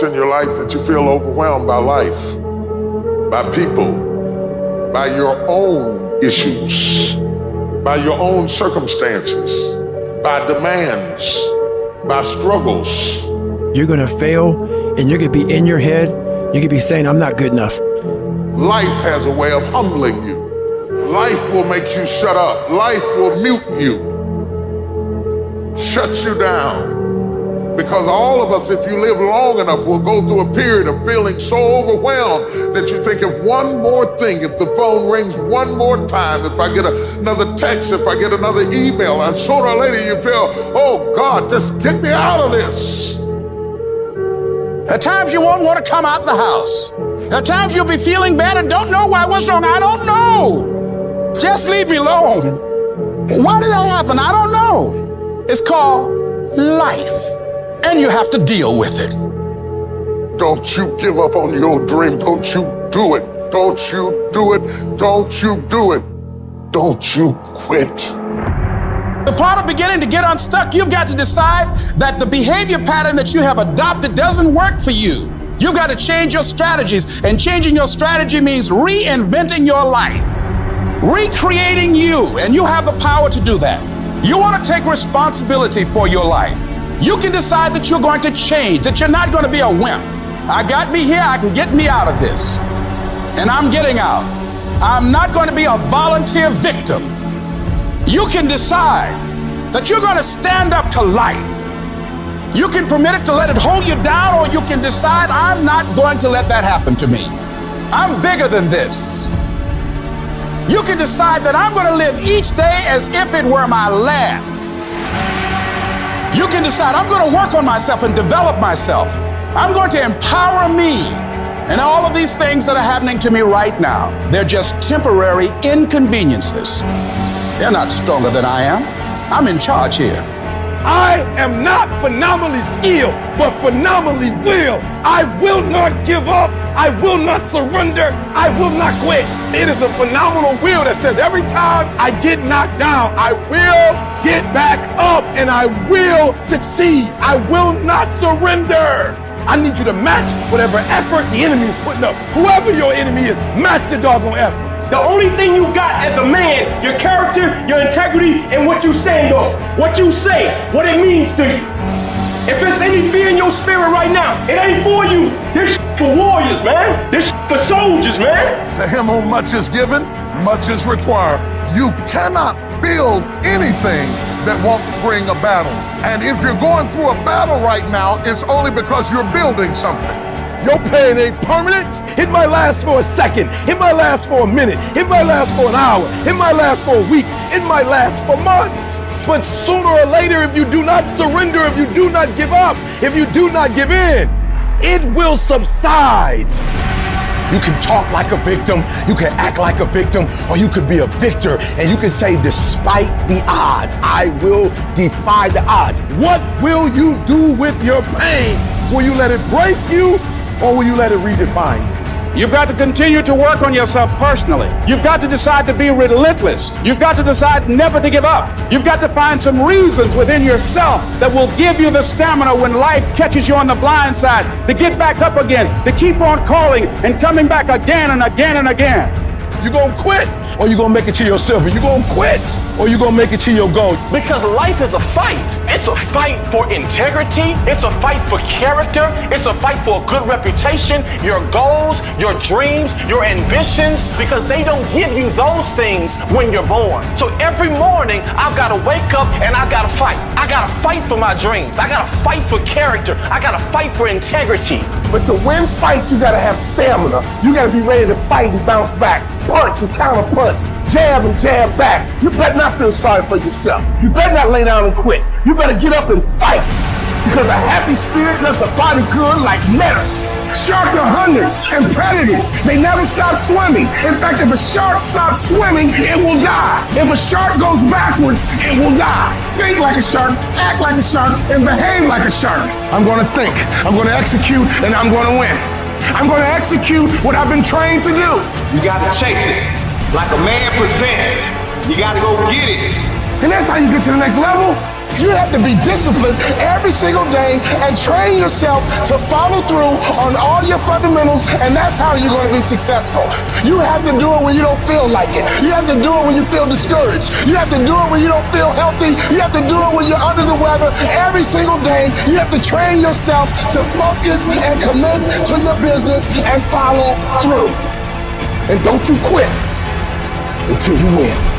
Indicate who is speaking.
Speaker 1: in your life that you feel overwhelmed by life, by people, by your own issues, by your own circumstances, by demands, by struggles.
Speaker 2: You're gonna fail and you're gonna be in your head, you're gonna be saying, I'm not good enough.
Speaker 1: Life has a way of humbling you. Life will make you shut up. Life will mute you, shut you down. Because all of us, if you live long enough, will go through a period of feeling so overwhelmed that you think if one more thing, if the phone rings one more time, if I get another text, if I get another email, and sooner or later you feel, oh God, just get me out of this.
Speaker 3: At times you won't want to come out the house. At times you'll be feeling bad and don't know why. What's wrong? I don't know. Just leave me alone. Why did that happen? I don't know. It's called life. And you have to deal with it.
Speaker 1: Don't you give up on your dream. Don't you do it. Don't you do it. Don't you do it. Don't you quit.
Speaker 3: The part of beginning to get unstuck, you've got to decide that the behavior pattern that you have adopted doesn't work for you. You've got to change your strategies, and changing your strategy means reinventing your life, recreating you, and you have the power to do that. You want to take responsibility for your life. You can decide that you're going to change, that you're not going to be a wimp. I got me here, I can get me out of this. And I'm getting out. I'm not going to be a volunteer victim. You can decide that you're going to stand up to life. You can permit it to let it hold you down, or you can decide, I'm not going to let that happen to me. I'm bigger than this. You can decide that I'm going to live each day as if it were my last. You can decide I'm going to work on myself and develop myself. I'm going to empower me. And all of these things that are happening to me right now, they're just temporary inconveniences. They're not stronger than I am. I'm in charge here.
Speaker 4: I am not phenomenally skilled, but phenomenally will. I will not give up. I will not surrender. I will not quit. It is a phenomenal will that says every time I get knocked down, I will get back up and I will succeed. I will not surrender. I need you to match whatever effort the enemy is putting up. Whoever your enemy is, match the doggone effort.
Speaker 5: The only thing you got as a man, your character, your integrity, and what you stand on. What you say, what it means to you. If there's any fear in your spirit right now, it ain't for you. This for warriors, man. This for soldiers, man.
Speaker 1: To him whom much is given, much is required. You cannot build anything that won't bring a battle. And if you're going through a battle right now, it's only because you're building something.
Speaker 4: Your pain ain't permanent. It might last for a second. It might last for a minute. It might last for an hour. It might last for a week. It might last for months. But sooner or later, if you do not surrender, if you do not give up, if you do not give in, it will subside. You can talk like a victim, you can act like a victim, or you could be a victor and you can say, despite the odds, I will defy the odds. What will you do with your pain? Will you let it break you? Or will you let it redefine you?
Speaker 3: You've got to continue to work on yourself personally. You've got to decide to be relentless. You've got to decide never to give up. You've got to find some reasons within yourself that will give you the stamina when life catches you on the blind side to get back up again, to keep on calling and coming back again and again and again.
Speaker 4: You gonna quit or you gonna make it to your silver? You gonna quit or you gonna make it to your goal?
Speaker 5: Because life is a fight. It's a fight for integrity. It's a fight for character. It's a fight for a good reputation, your goals, your dreams, your ambitions, because they don't give you those things when you're born. So every morning, I've got to wake up and I've got to fight. I got to fight for my dreams. I got to fight for character. I got to fight for integrity.
Speaker 4: But to win fights, you gotta have stamina. You gotta be ready to fight and bounce back. Punch and counter punch. Jab and jab back. You better not feel sorry for yourself. You better not lay down and quit. You better get up and fight. Because a happy spirit does a body good like medicine. Sharks are hunters and predators. They never stop swimming. In fact, if a shark stops swimming, it will die. If a shark goes backwards, it will die. Think like a shark, act like a shark, and behave like a shark. I'm going to think, I'm going to execute, and I'm going to win. I'm going to execute what I've been trained to do.
Speaker 6: You got to chase it like a man possessed. You got to go get it.
Speaker 4: And that's how you get to the next level. You have to be disciplined every single day and train yourself to follow through on all your fundamentals, and that's how you're going to be successful. You have to do it when you don't feel like it. You have to do it when you feel discouraged. You have to do it when you don't feel healthy. You have to do it when you're under the weather. Every single day, you have to train yourself to focus and commit to your business and follow through. And don't you quit until you win.